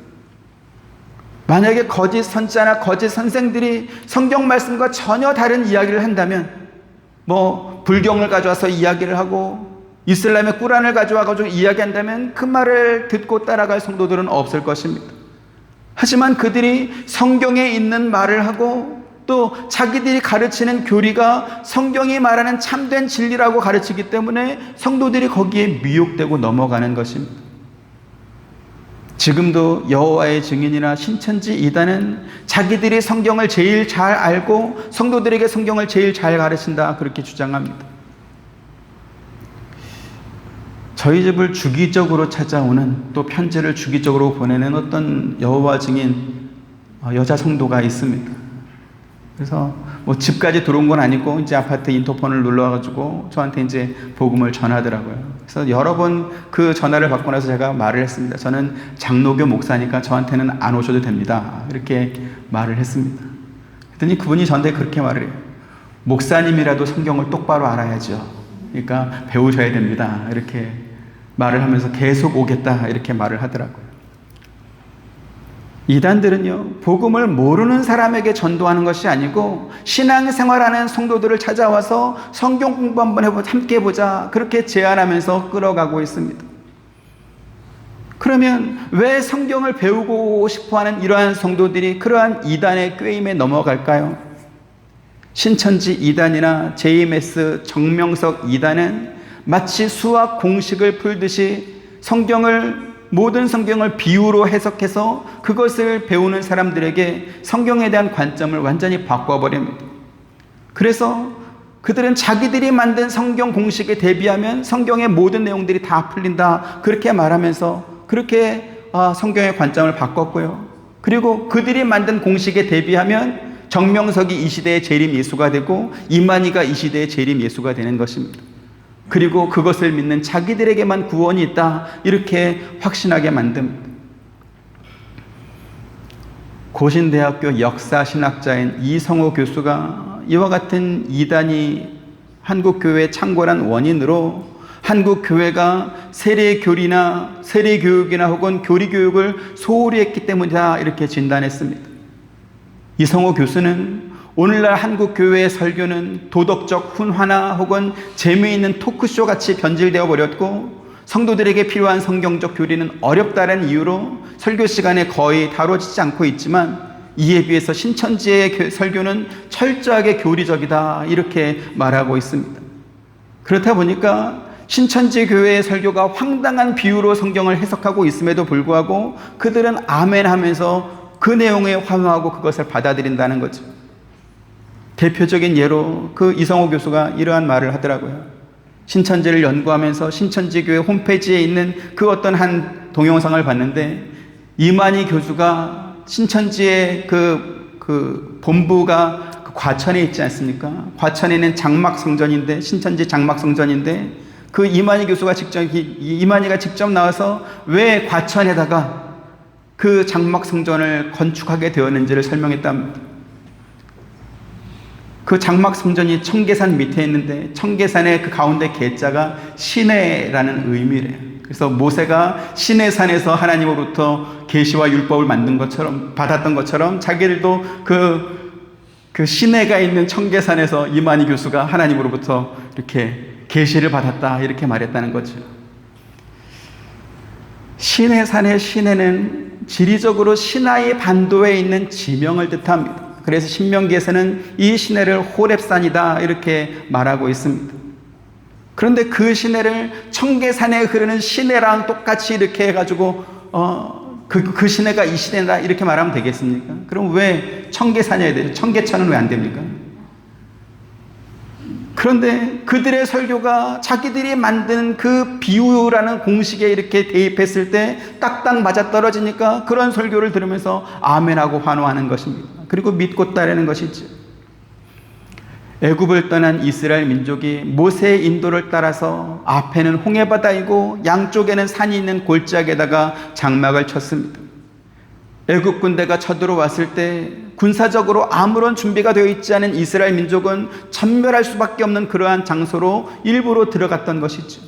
만약에 거짓 선지자나 거짓 선생들이 성경 말씀과 전혀 다른 이야기를 한다면, 뭐 불경을 가져와서 이야기를 하고 이슬람의 꾸란을 가져와가지고 이야기한다면 그 말을 듣고 따라갈 성도들은 없을 것입니다. 하지만 그들이 성경에 있는 말을 하고 또 자기들이 가르치는 교리가 성경이 말하는 참된 진리라고 가르치기 때문에 성도들이 거기에 미혹되고 넘어가는 것입니다. 지금도 여호와의 증인이나 신천지 이단은 자기들이 성경을 제일 잘 알고 성도들에게 성경을 제일 잘 가르친다, 그렇게 주장합니다. 저희 집을 주기적으로 찾아오는, 또 편지를 주기적으로 보내는 어떤 여호와 증인 여자 성도가 있습니다. 그래서 뭐 집까지 들어온 건 아니고 이제 아파트 인터폰을 눌러가지고 저한테 이제 복음을 전하더라고요. 그래서 여러 번 그 전화를 받고 나서 제가 말을 했습니다. 저는 장로교 목사니까 저한테는 안 오셔도 됩니다, 이렇게 말을 했습니다. 그랬더니 그분이 저한테 그렇게 말을 해요. 목사님이라도 성경을 똑바로 알아야죠. 그러니까 배우셔야 됩니다, 이렇게 말을 하면서 계속 오겠다, 이렇게 말을 하더라고요. 이단들은요, 복음을 모르는 사람에게 전도하는 것이 아니고 신앙생활하는 성도들을 찾아와서 성경 공부 한번 함께 해보자, 그렇게 제안하면서 끌어가고 있습니다. 그러면 왜 성경을 배우고 싶어하는 이러한 성도들이 그러한 이단의 꾀임에 넘어갈까요? 신천지 이단이나 JMS 정명석 이단은 마치 수학 공식을 풀듯이 모든 성경을 비유로 해석해서 그것을 배우는 사람들에게 성경에 대한 관점을 완전히 바꿔버립니다. 그래서 그들은 자기들이 만든 성경 공식에 대비하면 성경의 모든 내용들이 다 풀린다, 그렇게 말하면서 그렇게 성경의 관점을 바꿨고요. 그리고 그들이 만든 공식에 대비하면 정명석이 이 시대의 재림 예수가 되고 이만희가 이 시대의 재림 예수가 되는 것입니다. 그리고 그것을 믿는 자기들에게만 구원이 있다, 이렇게 확신하게 만듭니다. 고신대학교 역사신학자인 이성호 교수가 이와 같은 이단이 한국교회에 창궐한 원인으로 한국교회가 세례교리나 세례교육이나 혹은 교리교육을 소홀히 했기 때문이다, 이렇게 진단했습니다. 이성호 교수는 오늘날 한국교회의 설교는 도덕적 훈화나 혹은 재미있는 토크쇼 같이 변질되어 버렸고 성도들에게 필요한 성경적 교리는 어렵다는 이유로 설교 시간에 거의 다뤄지지 않고 있지만 이에 비해서 신천지의 설교는 철저하게 교리적이다, 이렇게 말하고 있습니다. 그렇다 보니까 신천지 교회의 설교가 황당한 비유로 성경을 해석하고 있음에도 불구하고 그들은 아멘 하면서 그 내용에 환호하고 그것을 받아들인다는 거죠. 대표적인 예로 그 이성호 교수가 이러한 말을 하더라고요. 신천지를 연구하면서 신천지 교회 홈페이지에 있는 그 어떤 한 동영상을 봤는데 이만희 교수가 신천지의 그 본부가 그 과천에 있지 않습니까? 과천에는 장막성전인데, 신천지 장막성전인데 그 이만희가 직접 나와서 왜 과천에다가 그 장막성전을 건축하게 되었는지를 설명했답니다. 그 장막성전이 청계산 밑에 있는데 청계산의 그 가운데 계자가 시내라는 의미래요. 그래서 모세가 시내산에서 하나님으로부터 계시와 율법을 받았던 것처럼 자기들도 그 시내가 있는 청계산에서 이만희 교수가 하나님으로부터 이렇게 계시를 받았다, 이렇게 말했다는 거죠. 시내산의 시내는 지리적으로 시나이 반도에 있는 지명을 뜻합니다. 그래서 신명기에서는 이 시내를 호렙산이다, 이렇게 말하고 있습니다. 그런데 그 시내를 청계산에 흐르는 시내랑 똑같이 이렇게 해가지고 그 시내가 이 시내다, 이렇게 말하면 되겠습니까? 그럼 왜 청계산이어야 되죠? 청계천은 왜 안 됩니까? 그런데 그들의 설교가 자기들이 만든 그 비유라는 공식에 이렇게 대입했을 때 딱딱 맞아떨어지니까 그런 설교를 들으면서 아멘하고 환호하는 것입니다. 그리고 믿고 따르는 것이죠. 애굽을 떠난 이스라엘 민족이 모세의 인도를 따라서 앞에는 홍해바다이고 양쪽에는 산이 있는 골짜기에다가 장막을 쳤습니다. 애굽 군대가 쳐들어왔을 때 군사적으로 아무런 준비가 되어 있지 않은 이스라엘 민족은 전멸할 수밖에 없는 그러한 장소로 일부러 들어갔던 것이죠.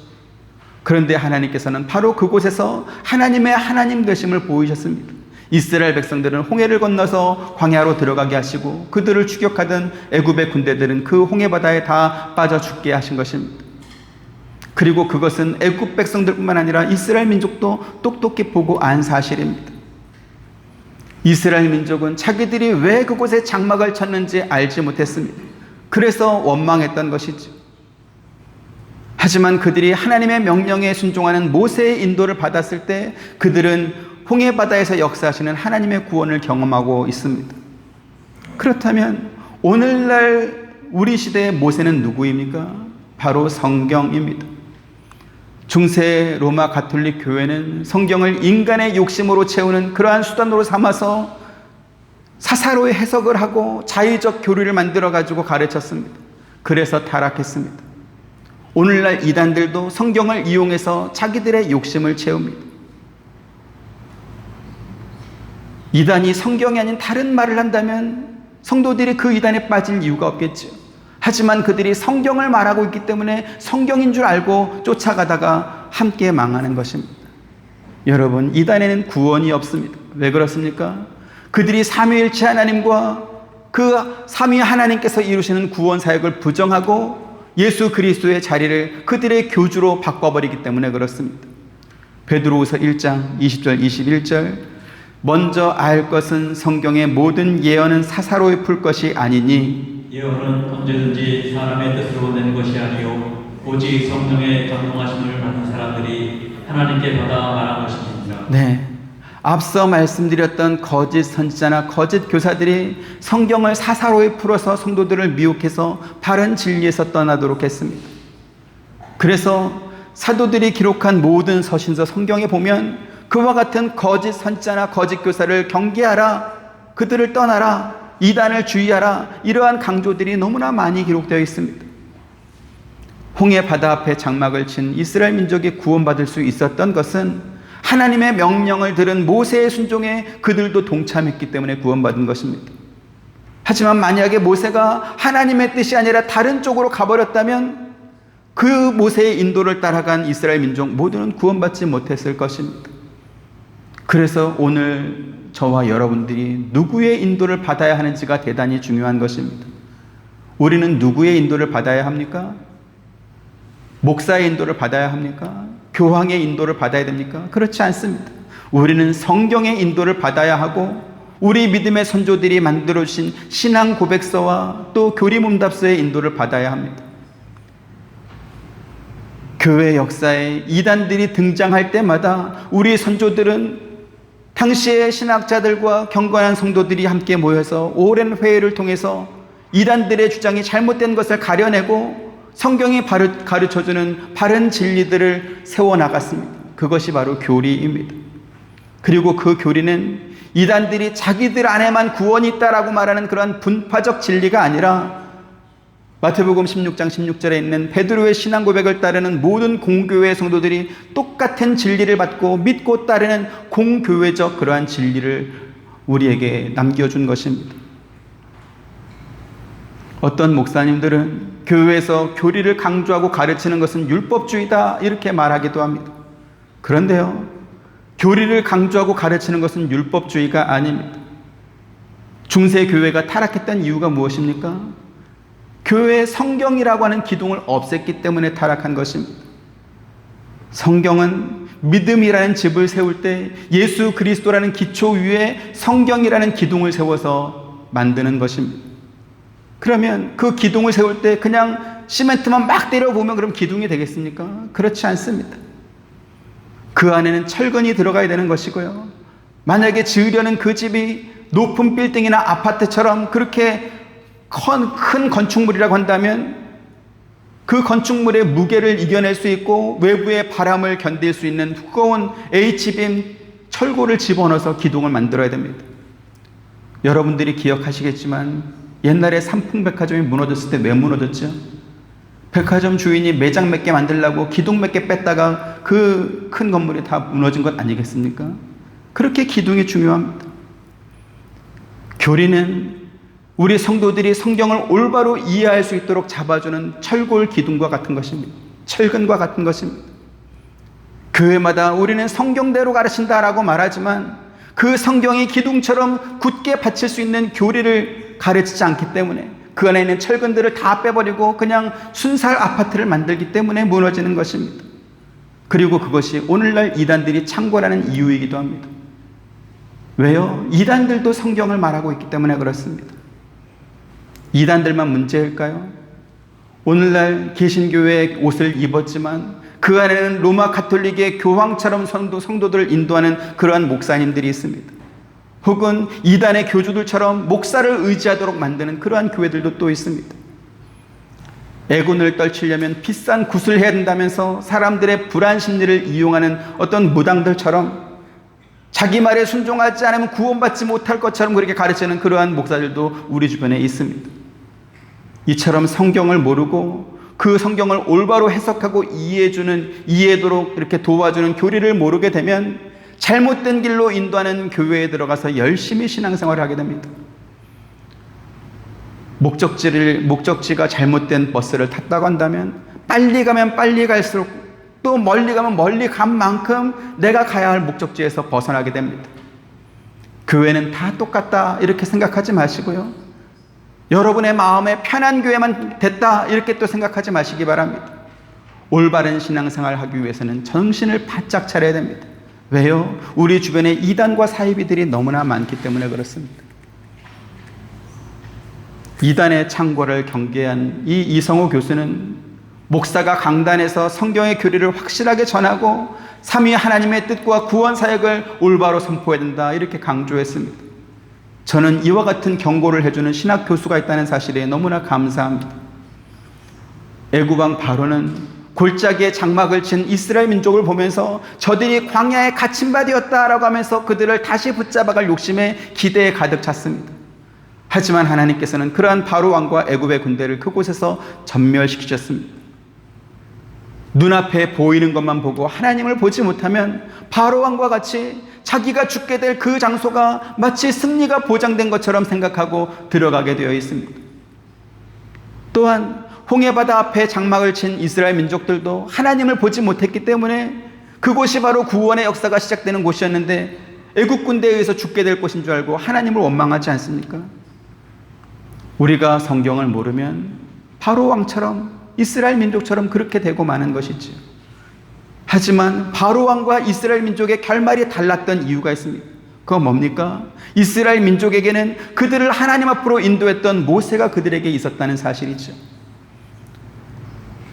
그런데 하나님께서는 바로 그곳에서 하나님의 하나님 되심을 보이셨습니다. 이스라엘 백성들은 홍해를 건너서 광야로 들어가게 하시고 그들을 추격하던 애굽의 군대들은 그 홍해 바다에 다 빠져 죽게 하신 것입니다. 그리고 그것은 애굽 백성들뿐만 아니라 이스라엘 민족도 똑똑히 보고 안 사실입니다. 이스라엘 민족은 자기들이 왜 그곳에 장막을 쳤는지 알지 못했습니다. 그래서 원망했던 것이죠. 하지만 그들이 하나님의 명령에 순종하는 모세의 인도를 받았을 때 그들은 홍해 바다에서 역사하시는 하나님의 구원을 경험하고 있습니다. 그렇다면 오늘날 우리 시대의 모세는 누구입니까? 바로 성경입니다. 중세 로마 가톨릭 교회는 성경을 인간의 욕심으로 채우는 그러한 수단으로 삼아서 사사로이 해석을 하고 자의적 교리를 만들어 가지고 가르쳤습니다. 그래서 타락했습니다. 오늘날 이단들도 성경을 이용해서 자기들의 욕심을 채웁니다. 이단이 성경이 아닌 다른 말을 한다면 성도들이 그 이단에 빠질 이유가 없겠죠. 하지만 그들이 성경을 말하고 있기 때문에 성경인 줄 알고 쫓아가다가 함께 망하는 것입니다. 여러분, 이단에는 구원이 없습니다. 왜 그렇습니까? 그들이 삼위일체 하나님과 그 삼위 하나님께서 이루시는 구원 사역을 부정하고 예수 그리스도의 자리를 그들의 교주로 바꿔버리기 때문에 그렇습니다. 베드로후서 1장 20절 21절 먼저 알 것은 성경의 모든 예언은 사사로이 풀 것이 아니니 예언은 언제든지 사람의 뜻으로 낸 것이 아니요 오직 성령의 감동하심을 받는 사람들이 하나님께 받아 말한 것입니다. 네, 앞서 말씀드렸던 거짓 선지자나 거짓 교사들이 성경을 사사로이 풀어서 성도들을 미혹해서 바른 진리에서 떠나도록 했습니다. 그래서 사도들이 기록한 모든 서신서 성경에 보면 그와 같은 거짓 선지자나 거짓 교사를 경계하라, 그들을 떠나라, 이단을 주의하라, 이러한 강조들이 너무나 많이 기록되어 있습니다. 홍해 바다 앞에 장막을 친 이스라엘 민족이 구원받을 수 있었던 것은 하나님의 명령을 들은 모세의 순종에 그들도 동참했기 때문에 구원받은 것입니다. 하지만 만약에 모세가 하나님의 뜻이 아니라 다른 쪽으로 가버렸다면 그 모세의 인도를 따라간 이스라엘 민족 모두는 구원받지 못했을 것입니다. 그래서 오늘 저와 여러분들이 누구의 인도를 받아야 하는지가 대단히 중요한 것입니다. 우리는 누구의 인도를 받아야 합니까? 목사의 인도를 받아야 합니까? 교황의 인도를 받아야 됩니까? 그렇지 않습니다. 우리는 성경의 인도를 받아야 하고 우리 믿음의 선조들이 만들어주신 신앙 고백서와 또 교리문답서의 인도를 받아야 합니다. 교회 역사에 이단들이 등장할 때마다 우리 선조들은 당시의 신학자들과 경건한 성도들이 함께 모여서 오랜 회의를 통해서 이단들의 주장이 잘못된 것을 가려내고 성경이 가르쳐주는 바른 진리들을 세워나갔습니다. 그것이 바로 교리입니다. 그리고 그 교리는 이단들이 자기들 안에만 구원이 있다라고 말하는 그런 분파적 진리가 아니라 마태복음 16장 16절에 있는 베드로의 신앙 고백을 따르는 모든 공교회 성도들이 똑같은 진리를 받고 믿고 따르는 공교회적 그러한 진리를 우리에게 남겨준 것입니다. 어떤 목사님들은 교회에서 교리를 강조하고 가르치는 것은 율법주의다 이렇게 말하기도 합니다. 그런데요, 교리를 강조하고 가르치는 것은 율법주의가 아닙니다. 중세 교회가 타락했던 이유가 무엇입니까? 교회의 성경이라고 하는 기둥을 없앴기 때문에 타락한 것입니다. 성경은 믿음이라는 집을 세울 때 예수 그리스도라는 기초 위에 성경이라는 기둥을 세워서 만드는 것입니다. 그러면 그 기둥을 세울 때 그냥 시멘트만 막 때려보면 그럼 기둥이 되겠습니까? 그렇지 않습니다. 그 안에는 철근이 들어가야 되는 것이고요. 만약에 지으려는 그 집이 높은 빌딩이나 아파트처럼 그렇게 큰 건축물이라고 한다면 그 건축물의 무게를 이겨낼 수 있고 외부의 바람을 견딜 수 있는 두꺼운 H빔 철골을 집어넣어서 기둥을 만들어야 됩니다. 여러분들이 기억하시겠지만 옛날에 삼풍백화점이 무너졌을 때 왜 무너졌죠? 백화점 주인이 매장 몇 개 만들려고 기둥 몇 개 뺐다가 그 큰 건물이 다 무너진 것 아니겠습니까? 그렇게 기둥이 중요합니다. 교리는 우리 성도들이 성경을 올바로 이해할 수 있도록 잡아주는 철골 기둥과 같은 것입니다. 철근과 같은 것입니다. 교회마다 우리는 성경대로 가르친다라고 말하지만 그 성경이 기둥처럼 굳게 받칠 수 있는 교리를 가르치지 않기 때문에, 그 안에 있는 철근들을 다 빼버리고 그냥 순살 아파트를 만들기 때문에 무너지는 것입니다. 그리고 그것이 오늘날 이단들이 창궐하는 이유이기도 합니다. 왜요? 이단들도 성경을 말하고 있기 때문에 그렇습니다. 이단들만 문제일까요? 오늘날 개신교의 옷을 입었지만 그 안에는 로마 가톨릭의 교황처럼 성도들을 인도하는 그러한 목사님들이 있습니다. 혹은 이단의 교주들처럼 목사를 의지하도록 만드는 그러한 교회들도 또 있습니다. 애군을 떨치려면 비싼 굿을 해야 된다면서 사람들의 불안 심리를 이용하는 어떤 무당들처럼 자기 말에 순종하지 않으면 구원받지 못할 것처럼 그렇게 가르치는 그러한 목사들도 우리 주변에 있습니다. 이처럼 성경을 모르고 그 성경을 올바로 해석하고 이해하도록 이렇게 도와주는 교리를 모르게 되면 잘못된 길로 인도하는 교회에 들어가서 열심히 신앙생활을 하게 됩니다. 목적지가 잘못된 버스를 탔다고 한다면 빨리 가면 빨리 갈수록 또 멀리 가면 멀리 간 만큼 내가 가야 할 목적지에서 벗어나게 됩니다. 교회는 다 똑같다 이렇게 생각하지 마시고요. 여러분의 마음에 편한 교회만 됐다 이렇게 또 생각하지 마시기 바랍니다. 올바른 신앙생활을 하기 위해서는 정신을 바짝 차려야 됩니다. 왜요? 우리 주변에 이단과 사이비들이 너무나 많기 때문에 그렇습니다. 이단의 창궐을 경계한 이 이성호 교수는 목사가 강단에서 성경의 교리를 확실하게 전하고 삼위 하나님의 뜻과 구원 사역을 올바로 선포해야 된다 이렇게 강조했습니다. 저는 이와 같은 경고를 해주는 신학 교수가 있다는 사실에 너무나 감사합니다. 애굽왕 바로는 골짜기에 장막을 친 이스라엘 민족을 보면서 저들이 광야에 갇힌 바 되었다라고 하면서 그들을 다시 붙잡아갈 욕심에 기대에 가득 찼습니다. 하지만 하나님께서는 그러한 바로 왕과 애굽의 군대를 그곳에서 전멸시키셨습니다. 눈앞에 보이는 것만 보고 하나님을 보지 못하면 바로 왕과 같이 자기가 죽게 될 그 장소가 마치 승리가 보장된 것처럼 생각하고 들어가게 되어 있습니다. 또한 홍해바다 앞에 장막을 친 이스라엘 민족들도 하나님을 보지 못했기 때문에 그곳이 바로 구원의 역사가 시작되는 곳이었는데 애국 군대에 의해서 죽게 될 곳인 줄 알고 하나님을 원망하지 않습니까? 우리가 성경을 모르면 바로 왕처럼 이스라엘 민족처럼 그렇게 되고 마는 것이지요. 하지만 바로 왕과 이스라엘 민족의 결말이 달랐던 이유가 있습니다. 그건 뭡니까? 이스라엘 민족에게는 그들을 하나님 앞으로 인도했던 모세가 그들에게 있었다는 사실이죠.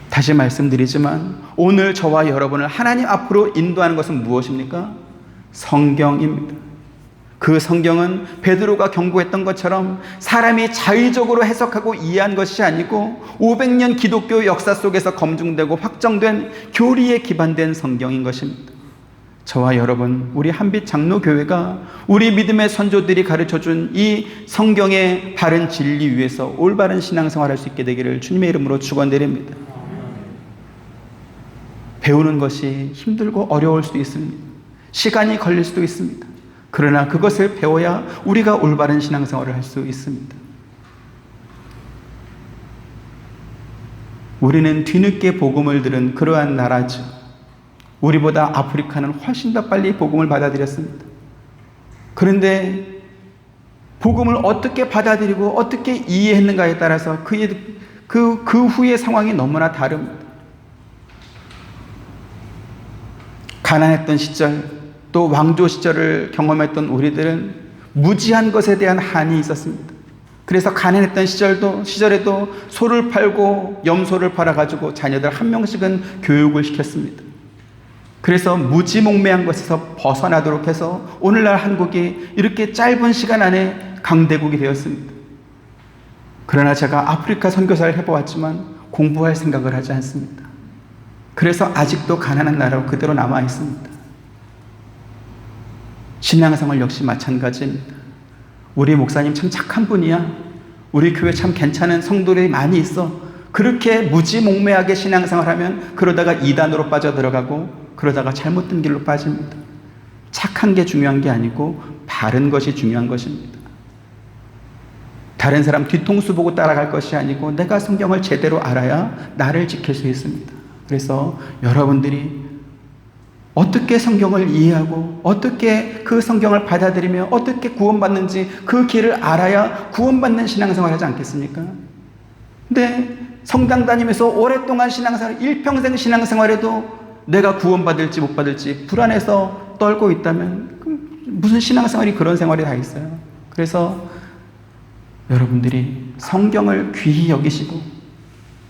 다시 말씀드리지만 오늘 저와 여러분을 하나님 앞으로 인도하는 것은 무엇입니까? 성경입니다. 그 성경은 베드로가 경고했던 것처럼 사람이 자의적으로 해석하고 이해한 것이 아니고 500년 기독교 역사 속에서 검증되고 확정된 교리에 기반된 성경인 것입니다. 저와 여러분, 우리 한빛 장로교회가 우리 믿음의 선조들이 가르쳐준 이 성경의 바른 진리 위에서 올바른 신앙생활을 할 수 있게 되기를 주님의 이름으로 축원드립니다. 배우는 것이 힘들고 어려울 수도 있습니다. 시간이 걸릴 수도 있습니다. 그러나 그것을 배워야 우리가 올바른 신앙생활을 할 수 있습니다. 우리는 뒤늦게 복음을 들은 그러한 나라죠. 우리보다 아프리카는 훨씬 더 빨리 복음을 받아들였습니다. 그런데 복음을 어떻게 받아들이고 어떻게 이해했는가에 따라서 그 후의 상황이 너무나 다릅니다. 가난했던 시절, 또 왕조 시절을 경험했던 우리들은 무지한 것에 대한 한이 있었습니다. 그래서 가난했던 시절에도 소를 팔고 염소를 팔아가지고 자녀들 한 명씩은 교육을 시켰습니다. 그래서 무지몽매한 것에서 벗어나도록 해서 오늘날 한국이 이렇게 짧은 시간 안에 강대국이 되었습니다. 그러나 제가 아프리카 선교사를 해보았지만 공부할 생각을 하지 않습니다. 그래서 아직도 가난한 나라로 그대로 남아 있습니다. 신앙생활 역시 마찬가지입니다. 우리 목사님 참 착한 분이야. 우리 교회 참 괜찮은 성도들이 많이 있어. 그렇게 무지몽매하게 신앙생활하면 그러다가 이단으로 빠져들어가고 그러다가 잘못된 길로 빠집니다. 착한 게 중요한 게 아니고 바른 것이 중요한 것입니다. 다른 사람 뒤통수 보고 따라갈 것이 아니고 내가 성경을 제대로 알아야 나를 지킬 수 있습니다. 그래서 여러분들이 어떻게 성경을 이해하고 어떻게 그 성경을 받아들이며 어떻게 구원받는지 그 길을 알아야 구원받는 신앙생활 하지 않겠습니까? 근데 성당 다니면서 오랫동안 신앙생활, 일평생 신앙생활에도 내가 구원받을지 못 받을지 불안해서 떨고 있다면 무슨 신앙생활이 그런 생활이 다 있어요. 그래서 여러분들이 성경을 귀히 여기시고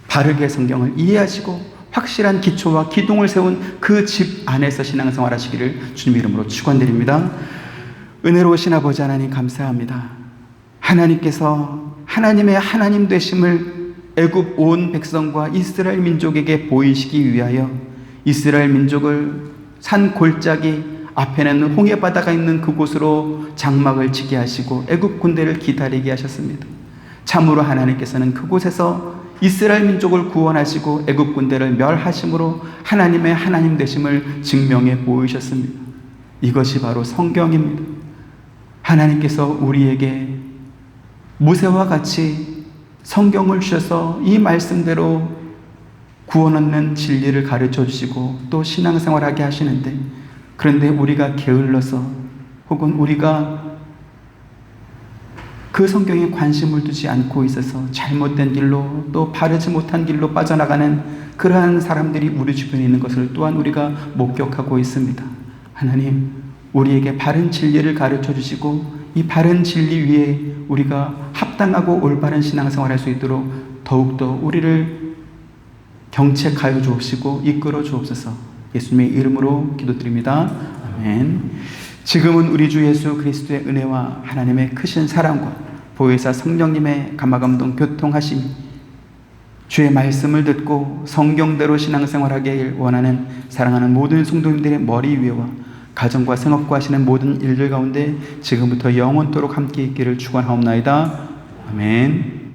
바르게 성경을 이해하시고 확실한 기초와 기둥을 세운 그 집 안에서 신앙생활 하시기를 주님 이름으로 축원드립니다. 은혜로우신 아버지 하나님 감사합니다. 하나님께서 하나님의 하나님 되심을 애굽 온 백성과 이스라엘 민족에게 보이시기 위하여 이스라엘 민족을 산 골짜기 앞에는 홍해 바다가 있는 그곳으로 장막을 치게 하시고 애굽 군대를 기다리게 하셨습니다. 참으로 하나님께서는 그곳에서 이스라엘 민족을 구원하시고 애굽 군대를 멸하심으로 하나님의 하나님 되심을 증명해 보이셨습니다. 이것이 바로 성경입니다. 하나님께서 우리에게 모세와 같이 성경을 주셔서 이 말씀대로 구원 얻는 진리를 가르쳐 주시고 또 신앙생활하게 하시는데, 그런데 우리가 게을러서 혹은 우리가 그 성경에 관심을 두지 않고 있어서 잘못된 길로 또 바르지 못한 길로 빠져나가는 그러한 사람들이 우리 주변에 있는 것을 또한 우리가 목격하고 있습니다. 하나님, 우리에게 바른 진리를 가르쳐 주시고 이 바른 진리 위에 우리가 합당하고 올바른 신앙생활 할 수 있도록 더욱더 우리를 경책하여 주옵시고 이끌어 주옵소서. 예수님의 이름으로 기도드립니다. 아멘. 지금은 우리 주 예수 그리스도의 은혜와 하나님의 크신 사랑과 보혜사 성령님의 감화감동 교통하심이 주의 말씀을 듣고 성경대로 신앙생활하길 원하는 사랑하는 모든 성도님들의 머리 위에와 가정과 생업과 하시는 모든 일들 가운데 지금부터 영원토록 함께 있기를 축원하옵나이다. 아멘.